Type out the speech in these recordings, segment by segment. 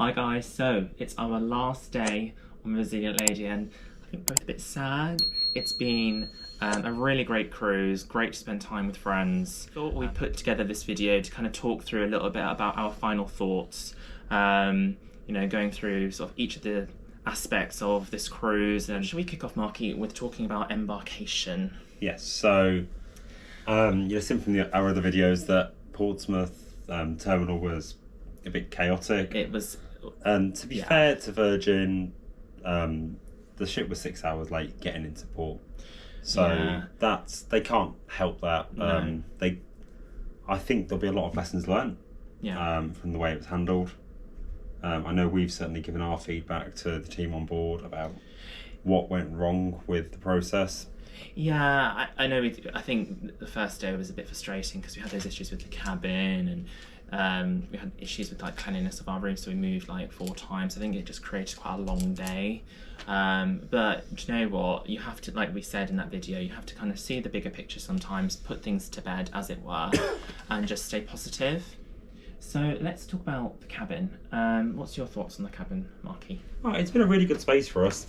Hi guys, so it's our last day on Resilient Lady and I think both a bit sad. It's been a really great cruise, great to spend time with friends. Thought we'd put together this video to kind of talk through a little bit about our final thoughts, you know, going through sort of each of the aspects of this cruise. And should we kick off, Marky, with talking about Embarcation? Yes, so you've seen from our other videos that Portsmouth terminal was a bit chaotic. It was, and to be fair to Virgin, the ship was 6 hours late getting into port, so they can't help that. No. I think there'll be a lot of lessons learned from the way it was handled. I know we've certainly given our feedback to the team on board about what went wrong with the process. Yeah, I know. I think the first day was a bit frustrating because we had those issues with the cabin and we had issues with like cleanliness of our room, so we moved like 4 times. I think it just created quite a long day. But do you know what? You have to, like we said in that video, you have to kind of see the bigger picture sometimes, put things to bed as it were, and just stay positive. So let's talk about the cabin. What's your thoughts on the cabin, Marky? Well, it's been a really good space for us.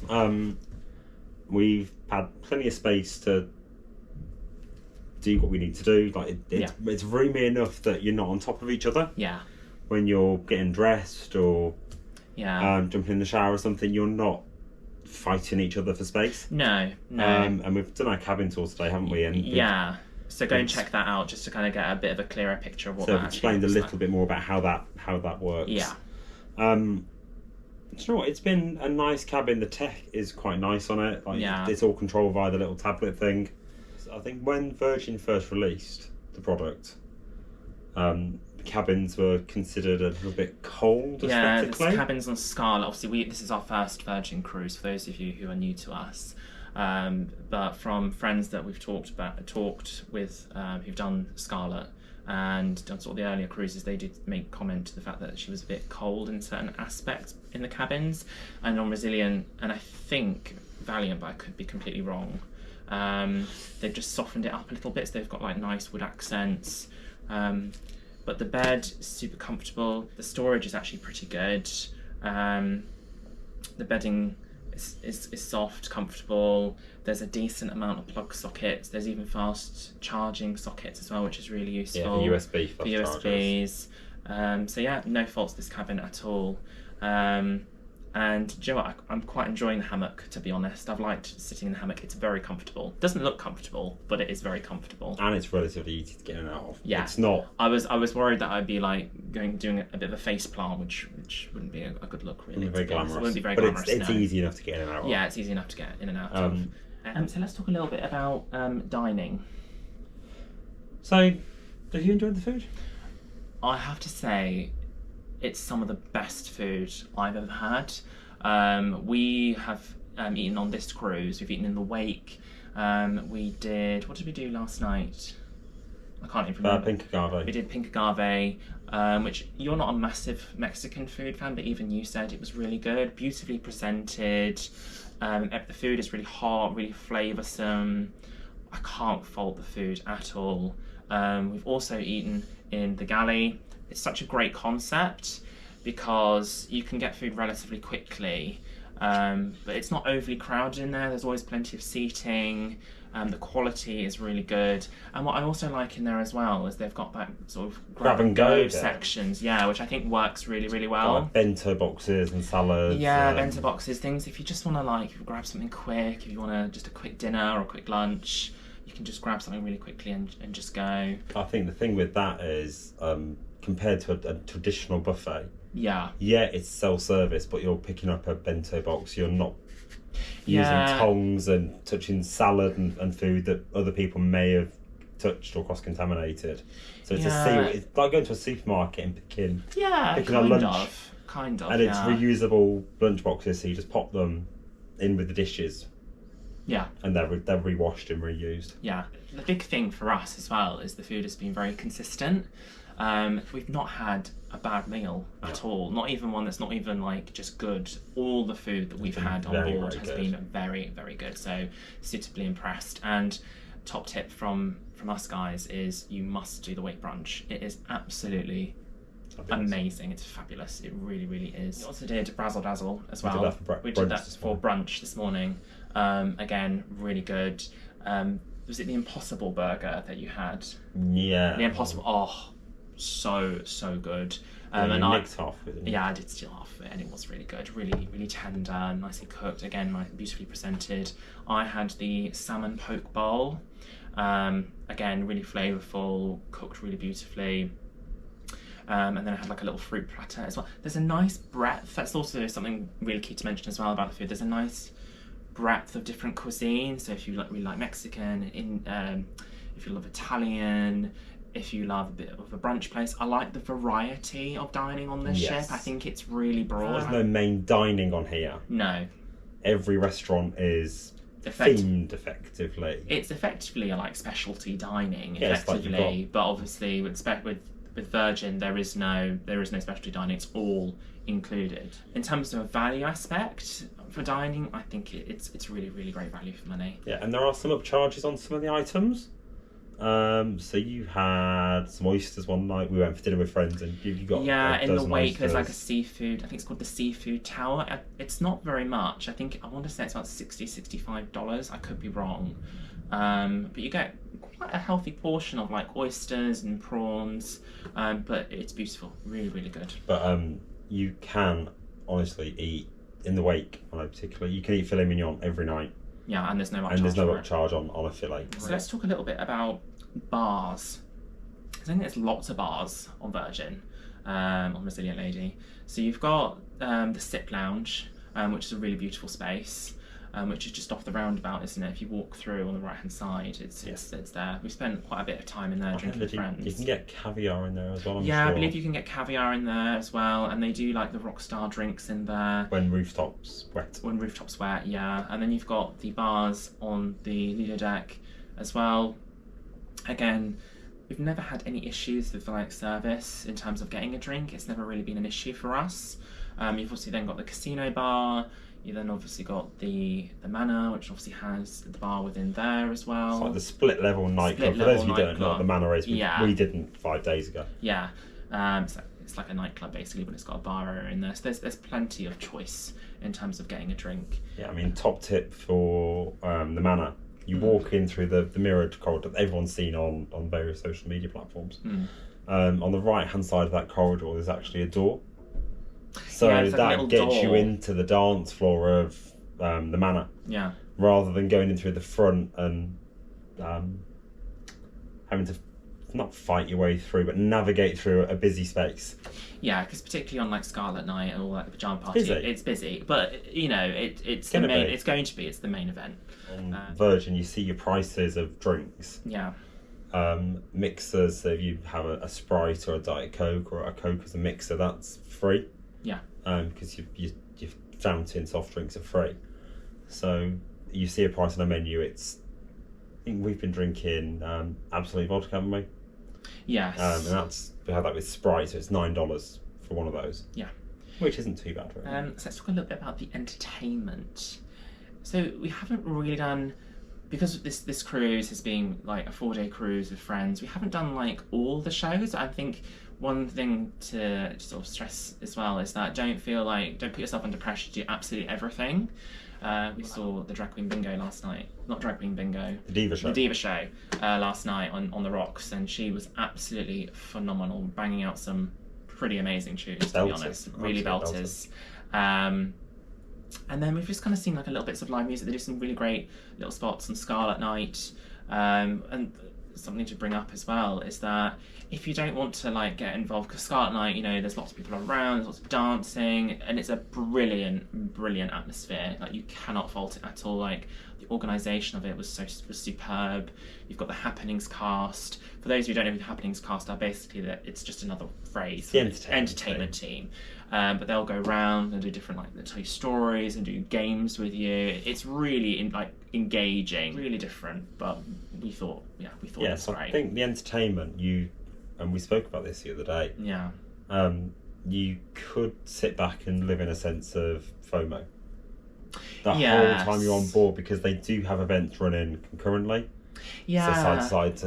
We've had plenty of space to do what we need to do. Like it's roomy enough that you're not on top of each other. Yeah. When you're getting dressed or jumping in the shower or something, you're not fighting each other for space. No. And we've done our cabin tour today, haven't we? And so go and check that out just to kind of get a bit of a clearer picture of what that actually explained a little bit more about how that works. Yeah. Do you know what? It's been a nice cabin. The tech is quite nice on it. It's all controlled via the little tablet thing. So I think when Virgin first released the product, the cabins were considered a little bit cold aesthetically. Yeah, the cabins on Scarlet. Obviously, this is our first Virgin cruise for those of you who are new to us. But from friends that we've talked with who've done Scarlet and done sort of the earlier cruises, they did make comment to the fact that she was a bit cold in certain aspects in the cabins. And on Resilient, and I think Valiant, but I could be completely wrong, they've just softened it up a little bit, so they've got like nice wood accents. But the bed is super comfortable. The storage is actually pretty good. The bedding is soft, comfortable. There's a decent amount of plug sockets. There's even fast charging sockets as well, which is really useful. Yeah, for USB fast USBs. So yeah, no faults this cabin at all. And do you know what? I'm quite enjoying the hammock, to be honest. I've liked sitting in the hammock. It's very comfortable. Doesn't look comfortable, but it is very comfortable. And it's relatively easy to get in and out of. Yeah. It's not. I was worried that I'd be like doing a bit of a face plant, which wouldn't be a good look really. Very glamorous. It wouldn't be very but glamorous. It's easy enough to get in and out of. Yeah, it's easy enough to get in and out of. So let's talk a little bit about dining. So, have you enjoyed the food? I have to say, it's some of the best food I've ever had. We have eaten on this cruise. We've eaten in the Wake. What did we do last night? I can't even remember. Pink agave. We did pink agave, which you're not a massive Mexican food fan, but even you said it was really good, beautifully presented. The food is really hot, really flavoursome. I can't fault the food at all. We've also eaten in the galley. It's such a great concept because you can get food relatively quickly, but it's not overly crowded in there. There's always plenty of seating. The quality is really good. And what I also like in there as well is they've got that sort of grab and go sections, which I think works really, really well. Like bento boxes and salads. Yeah, bento boxes, things if you just want to like grab something quick, if you want to just a quick dinner or a quick lunch, you can just grab something really quickly and just go. I think the thing with that is compared to a traditional buffet, it's self-service, but you're picking up a bento box, you're not using tongs and touching salad and food that other people may have touched or cross-contaminated. So it's it's like going to a supermarket and picking a lunch. Kind of. And it's reusable lunch boxes, so you just pop them in with the dishes. Yeah. And they're rewashed and reused. Yeah. The big thing for us as well is the food has been very consistent. We've not had a bad meal at all. Not even one that's not even like just good. All the food that we've had on board has been very, very good. So suitably impressed. And top tip from us guys is you must do the Wake brunch. It is absolutely amazing. It's fabulous. It really, really is. We also did Razzle Dazzle as well. We did that for brunch this morning. Again, really good. Was it the Impossible burger that you had? Yeah. The Impossible. Oh, so good. And I nicked half of it. Yeah, I did steal half of it, and it was really good. Really, really tender, nicely cooked. Again, beautifully presented. I had the salmon poke bowl. Again, really flavourful, cooked really beautifully. And then I had like a little fruit platter as well. There's a nice breadth. That's also something really key to mention as well about the food. There's a nice breadth of different cuisines. So if you really like Mexican, if you love Italian, if you love a bit of a brunch place, I like the variety of dining on this ship. I think it's really broad. There's no main dining on here. No. Every restaurant is themed effectively. It's effectively like specialty dining, effectively. Like but obviously with Virgin, there is no specialty dining. It's all included. In terms of a value aspect for dining, I think it's really, really great value for money. Yeah, and there are some upcharges on some of the items. So you had some oysters one night. We went for dinner with friends, and you got in the wake. There's like a seafood. I think it's called the Seafood Tower. It's not very much. I want to say it's about $65. I could be wrong, but you get quite a healthy portion of like oysters and prawns. But it's beautiful, really, really good. But you can honestly eat in the wake. Particularly, you can eat filet mignon every night. Yeah, and there's no upcharge on a fillet. So let's talk a little bit about bars. I think there's lots of bars on Virgin, on Resilient Lady. So you've got the Sip Lounge, which is a really beautiful space, which is just off the roundabout, isn't it? If you walk through on the right hand side, it's there. We spent quite a bit of time in there drinking with friends. You can get caviar in there as well. I'm sure. I believe you can get caviar in there as well, and they do like the Rockstar drinks in there. When rooftops wet, yeah. And then you've got the bars on the Lido deck as well. Again, we've never had any issues with like service in terms of getting a drink. It's never really been an issue for us. You've obviously then got the casino bar. You then obviously got the Manor, which obviously has the bar within there as well. It's like the split level nightclub. For those of you who don't know what the Manor is, we didn't 5 days ago. Yeah, so it's like a nightclub basically, but it's got a bar area in there. So there's plenty of choice in terms of getting a drink. Yeah, I mean, top tip for the Manor. You walk in through the mirrored corridor that everyone's seen on various social media platforms. On the right-hand side of that corridor, there's actually a door. So that gets you into the dance floor of the Manor. Yeah. Rather than going in through the front and having to not fight your way through, but navigate through a busy space. Yeah, because particularly on like Scarlet Night or like the pajama party, it's busy. But you know, it's the main. It's going to be. It's the main event. On Virgin, you see your prices of drinks. Yeah. Mixers. So if you have a Sprite or a Diet Coke or a Coke as a mixer, that's free. Yeah. Because your fountain soft drinks are free. So you see a price on a menu. I think we've been drinking Absolute vodka, haven't we? Yes. And we had that with Sprite, so it's $9 for one of those. Yeah. Which isn't too bad, really. So let's talk a little bit about the entertainment. So we haven't really done, because this cruise has been like a 4-day cruise with friends, we haven't done like all the shows. I think one thing to sort of stress as well is that don't put yourself under pressure to do absolutely everything. We saw the Drag Queen Bingo last night. Not Drag Queen Bingo. The Diva Show. The Diva Show last night on the Rocks, and she was absolutely phenomenal, banging out some pretty amazing tunes, to be honest. Really belters. And then we've just kind of seen like a little bits of live music. They do some really great little spots on Scarlet Night. And something to bring up as well is that if you don't want to like get involved, because Scarlet Night, you know, there's lots of people around, there's lots of dancing, and it's a brilliant atmosphere. Like you cannot fault it at all. Like the organisation of it was superb. You've got the Happenings cast. For those of you who don't know who the Happenings cast are, basically it's just another phrase for the entertainment team. But they'll go around and do different, like, they'll tell you stories and do games with you. It's really engaging, really different. But we thought it was great. I think the entertainment, and we spoke about this the other day. Yeah. You could sit back and live in a sense of FOMO the whole time you're on board, because they do have events running concurrently. Yeah. So side to side,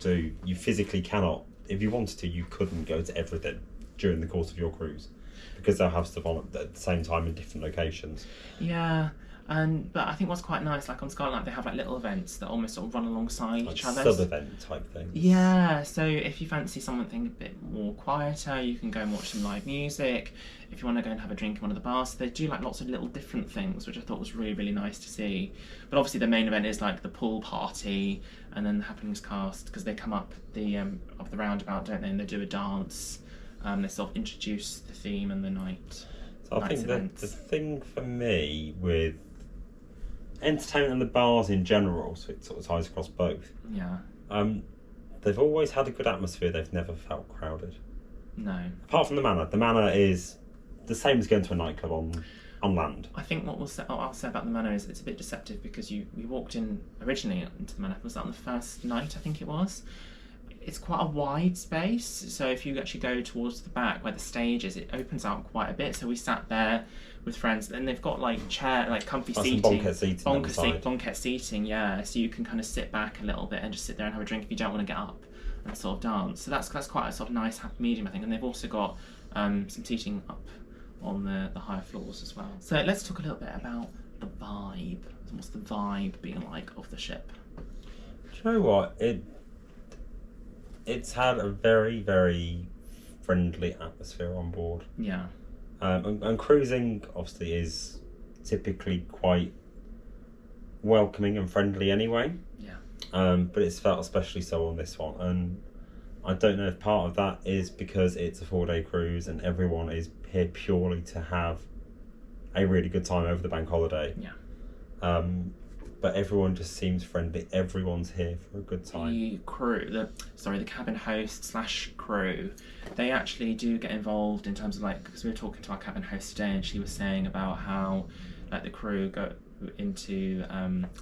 so you physically cannot. If you wanted to, you couldn't go to everything. during the course of your cruise, because they'll have stuff on at the same time in different locations. Yeah. But I think what's quite nice, like on Scarlet, they have like little events that almost sort of run alongside like each other. Sub-event type things. Yeah, so if you fancy something a bit more quieter, you can go and watch some live music. If you want to go and have a drink in one of the bars, they do like lots of little different things, which I thought was really, really nice to see. But obviously the main event is like the pool party, and then the happenings cast, because they come up the roundabout, don't they, and they do a dance. They sort of introduce the theme and the night. So I think the thing for me with entertainment and the bars in general, so it sort of ties across both. Yeah. They've always had a good atmosphere. They've never felt crowded. No. Apart from the Manor. The Manor is the same as going to a nightclub on land. I think what I'll say about the Manor is it's a bit deceptive, because we walked in originally into the Manor. Was that on the first night? I think it was. It's quite a wide space, so if you actually go towards the back where the stage is, it opens out quite a bit. So we sat there with friends, and they've got like comfy seating, banquette seating, yeah. So you can kind of sit back a little bit and just sit there and have a drink if you don't want to get up and sort of dance. So that's quite a sort of nice happy medium, I think. And they've also got some seating up on the higher floors as well. So let's talk a little bit about the vibe. What's the vibe being like of the ship? Do you know what? It's had a very, very friendly atmosphere on board. Yeah. And cruising obviously is typically quite welcoming and friendly anyway. Yeah. But it's felt especially so on this one, and I don't know if part of that is because it's a 4-day cruise and everyone is here purely to have a really good time over the bank holiday. Yeah. But everyone just seems friendly. Everyone's here for a good time. The crew, the cabin host / crew, they actually do get involved in terms of like, because we were talking to our cabin host today, and she was saying about how like the crew go into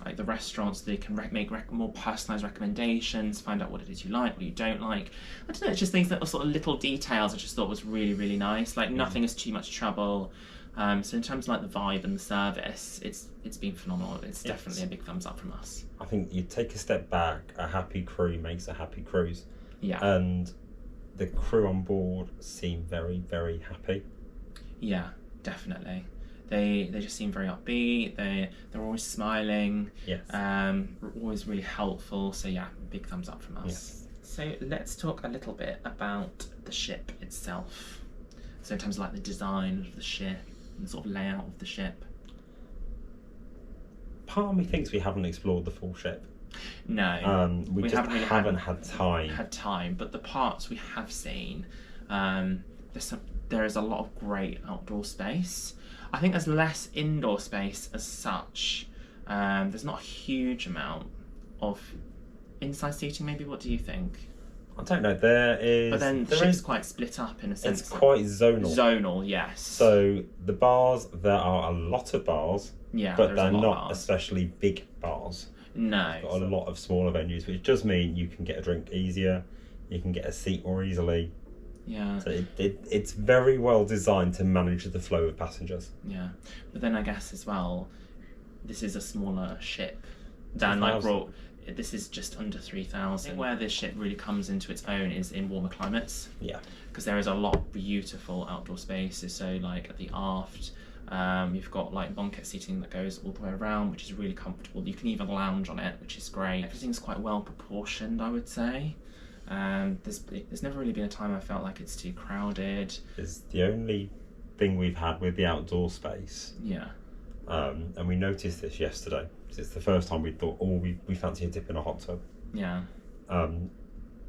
like the restaurants, they can make more personalised recommendations, find out what it is you like, what you don't like. I don't know, it's just things that are sort of little details I just thought was really, really nice. Like nothing is too much trouble. So in terms of like the vibe and the service, it's been phenomenal. It's definitely a big thumbs up from us. I think you take a step back, a happy crew makes a happy cruise. Yeah. And the crew on board seem very, very happy. Yeah, definitely. They just seem very upbeat. They're always smiling. Yes. Always really helpful. So yeah, big thumbs up from us. Yes. So let's talk a little bit about the ship itself. So in terms of like the design of the ship and sort of layout of the ship. Part of me thinks we haven't explored the full ship. No, we just haven't really had time. But the parts we have seen, there is a lot of great outdoor space. I think there's less indoor space as such. There's not a huge amount of inside seating. Maybe. What do you think? I don't know. There is, but then the ship's quite split up in a sense. It's quite zonal. Zonal, yes. So the bars, there are a lot of bars. Yeah, but they're not especially big bars. No. You've got a lot of smaller venues, which does mean you can get a drink easier, you can get a seat more easily. Yeah. So it's very well designed to manage the flow of passengers. Yeah. But then I guess as well, this is a smaller ship than like Royal. This is just under 3,000. Where this ship really comes into its own is in warmer climates. Yeah. Because there is a lot of beautiful outdoor spaces. So like at the aft, you've got like banquette seating that goes all the way around, which is really comfortable. You can even lounge on it, which is great. Everything's quite well proportioned, I would say. There's never really been a time I felt like it's too crowded. It's the only thing we've had with the outdoor space. Yeah. And we noticed this yesterday. It's the first time we thought, we fancy a dip in a hot tub. Yeah.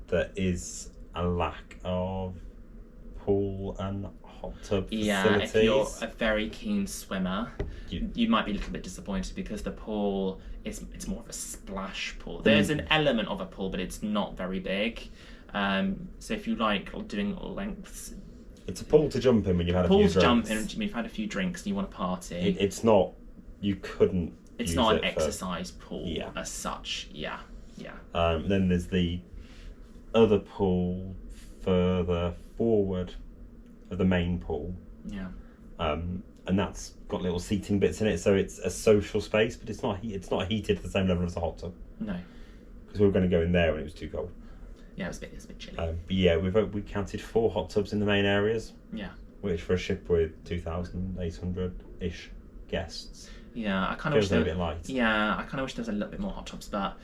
There is a lack of pool and hot tub facilities. Yeah, if you're a very keen swimmer, you might be a little bit disappointed because the pool it's more of a splash pool. There's an element of a pool, but it's not very big. So if you like doing lengths, it's a pool to jump in when you've had a few drinks. Pool to jump in when you've had a few drinks and you want to party. It's not. You couldn't. It's not an exercise pool as such. Yeah. Then there's the other pool further forward of the main pool. Yeah. And that's got little seating bits in it, so it's a social space, but it's not heated to the same level as a hot tub. No. Because we were going to go in there when it was too cold. Yeah, it was a bit chilly. But yeah, we counted 4 hot tubs in the main areas. Yeah. Which for a ship with 2,800-ish guests. Yeah, I kind of wish a bit light. Yeah, I kind of wish there was a little bit more hot tubs, but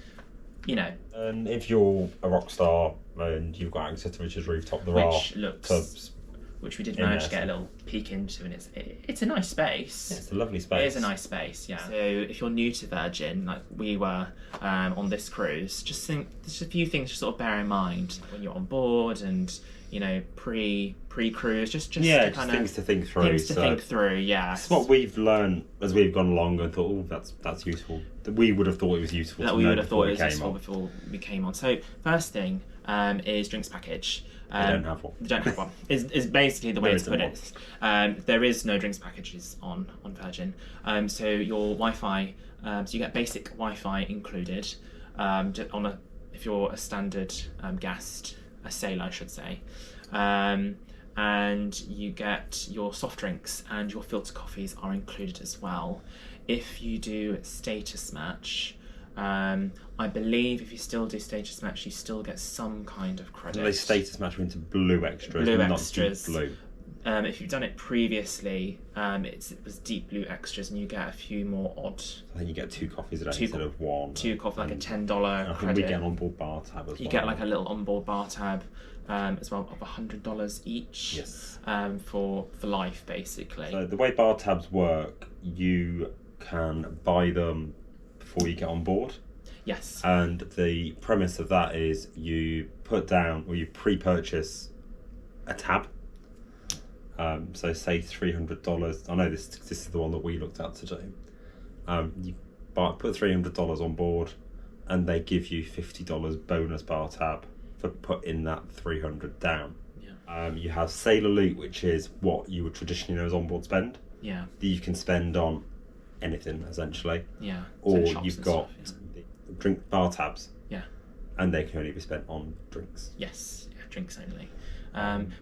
you know. And if you're a rock star and you've got access to Richard's rooftop, there are tubs. Which we did manage to get a little peek into, and it's a nice space. Yeah, it's a lovely space. It is a nice space, yeah. So if you're new to Virgin, like we were on this cruise, just think there's a few things to sort of bear in mind when you're on board, and you know pre-cruise, just things to think through. Yeah. It's what we've learned as we've gone along and thought, oh, that's useful. We would have thought it was useful. That we would have thought it was useful before we came on. So first thing is drinks package. They don't have one. They don't have one. Is basically the way to put it. There is no drinks packages on Virgin. So your Wi-Fi, so you get basic Wi-Fi included. If you're a standard guest, a sailor, I should say, and you get your soft drinks and your filter coffees are included as well. If you do status match. I believe if you still do status match, you still get some kind of credit. They status match into blue extras, not deep blue. If you've done it previously, it was deep blue extras, and you get a few more odd. I think you get 2 coffees a day instead of 1. 2 coffees, like a $10 credit. I think we get an onboard bar tab as well. You get like a little onboard bar tab as well of $100 each. Yes. For life, basically. So the way bar tabs work, you can buy them before you get on board. Yes. And the premise of that is you put down or you pre-purchase a tab. So say $300. I know this is the one that we looked at today. You put $300 on board, and they give you $50 bonus bar tab for putting that $300 down. Yeah. You have Sailor Loot, which is what you would traditionally know as onboard spend. Yeah. That you can spend on anything essentially. Yeah. Or you've got drink bar tabs. Yeah. And they can only be spent on drinks. Yes. Yeah, drinks only.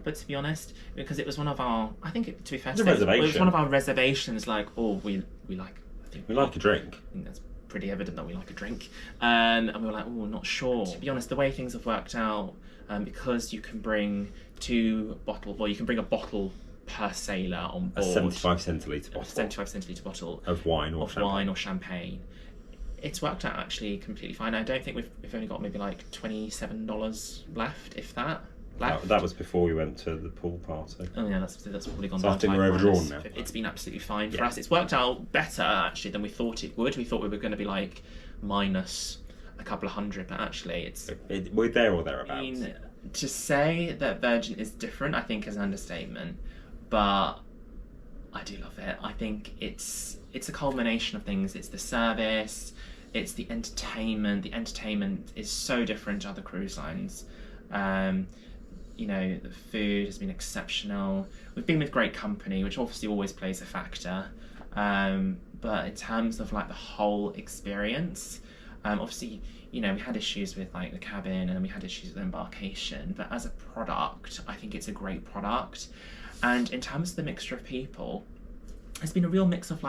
But to be honest, because it was one of our, I think to be fair, it was one of our reservations. Like, we like. We like a drink. I think that's pretty evident that we like a drink. And we were like, not sure. To be honest, the way things have worked out, because you can bring you can bring a bottle per sailor on board. A 75 centilitre bottle. 75 centilitre bottle of wine or champagne. It's worked out actually completely fine. I don't think we've only got maybe like $27 left, if that. That was before we went to the pool party. Oh yeah, that's probably gone. So I think we're overdrawn now. It's been absolutely fine for us. It's worked out better actually than we thought it would. We thought we were going to be like minus a couple of hundred, but actually we're there or thereabouts. I mean, to say that Virgin is different, I think, is an understatement. But I do love it. I think it's a culmination of things. It's the service, it's the entertainment. The entertainment is so different to other cruise lines. The food has been exceptional. We've been with great company, which obviously always plays a factor. But in terms of like the whole experience, obviously, we had issues with like the cabin and we had issues with Embarcation. But as a product, I think it's a great product. And in terms of the mixture of people, it's been a real mix of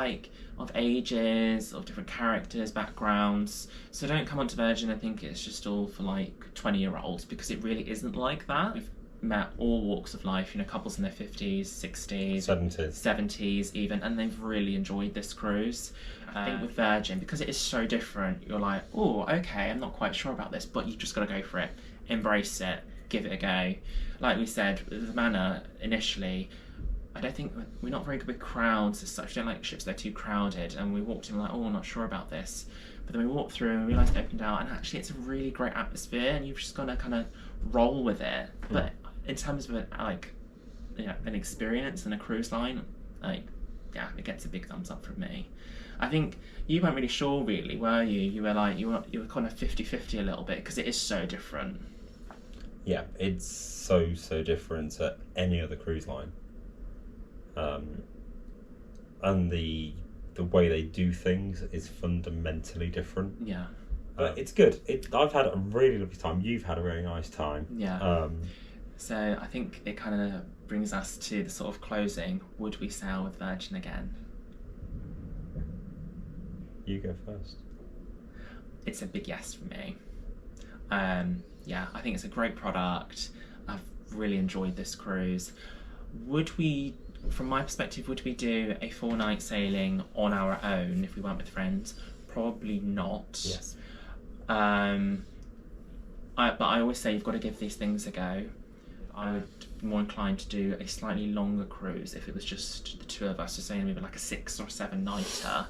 ages, of different characters, backgrounds. So don't come onto Virgin and think it's just all for like 20-year-olds, because it really isn't like that. We've met all walks of life, couples in their 50s, 60s, 70s even, and they've really enjoyed this cruise. I think with Virgin, because it is so different, you're like, oh, okay, I'm not quite sure about this, but you've just got to go for it, embrace it, give it a go. Like we said, the manor initially, I don't think we're not very good with crowds as such. We don't like ships that are too crowded, and we walked in like, I'm not sure about this. But then we walked through and realised it opened out, and actually it's a really great atmosphere, and you've just got to kind of roll with it. But in terms of an experience and a cruise line, it gets a big thumbs up from me. I think you weren't really sure, really, were you? You were kind of 50-50 a little bit, because it is so different. Yeah, it's so different to any other cruise line. And the way they do things is fundamentally different. Yeah. But it's good. I've had a really lovely time. You've had a really nice time. Yeah. So I think it kind of brings us to the sort of closing. Would we sail with Virgin again? You go first. It's a big yes for me. Yeah, I think it's a great product. I've really enjoyed this cruise. From my perspective, would we do a 4-night sailing on our own if we went with friends? Probably not. Yes. But I always say you've got to give these things a go. I would be more inclined to do a slightly longer cruise if it was just the two of us, so say maybe like a 6 or 7-nighter,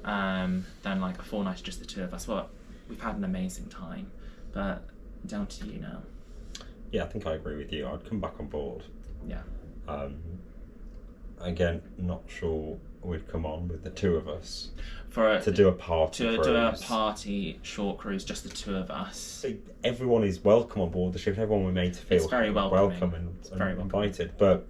than like a 4-nighter just the two of us. Well, we've had an amazing time, but down to you now. Yeah, I think I agree with you. I'd come back on board. Yeah. Again, not sure we'd come on with the two of us to do a party cruise. Do a party short cruise, just the two of us. So everyone is welcome on board the ship. Everyone we're made to feel very welcome and invited. But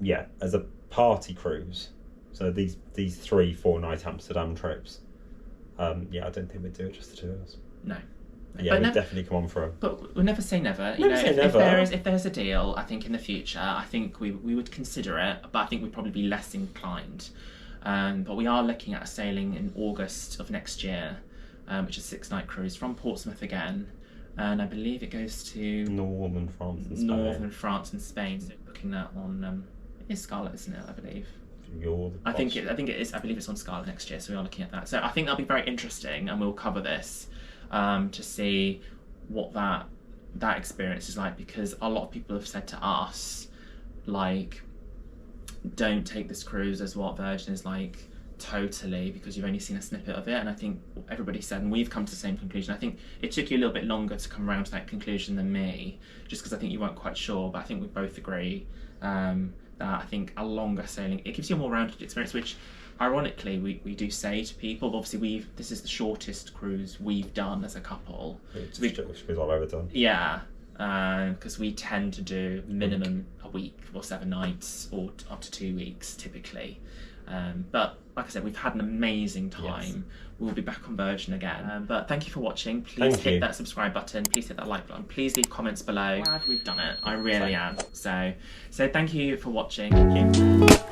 yeah, as a party cruise, so these 3 4-night Amsterdam trips, yeah, I don't think we'd do it just the two of us. No. Yeah, we'd definitely come on for them. But we'll never say never. If there's a deal, I think in the future, I think we would consider it, but I think we'd probably be less inclined. But we are looking at a sailing in August of next year, which is a 6-night cruise from Portsmouth again, and I believe it goes to Northern France and Spain. So booking that on it is Scarlet, isn't it? I believe. I think it is. I believe it's on Scarlet next year, so we are looking at that. So I think that'll be very interesting, and we'll cover this. To see what that experience is like, because a lot of people have said to us, like, don't take this cruise as what Virgin is like totally, because you've only seen a snippet of it. And I think everybody said, and we've come to the same conclusion. I think it took you a little bit longer to come around to that conclusion than me, just because I think you weren't quite sure, but I think we both agree that I think a longer sailing, it gives you a more rounded experience, which ironically we do say to people. But obviously this is the shortest cruise we've done as a couple. It's the shortest cruise I've ever done. Yeah, because we tend to do minimum a week or 7 nights or up to 2 weeks typically. But like I said, we've had an amazing time. Yes. We'll be back on Virgin again. But thank you for watching. Please hit that subscribe button. Please hit that like button. Please leave comments below. Glad we've done it. I really am. So thank you for watching. Thank you.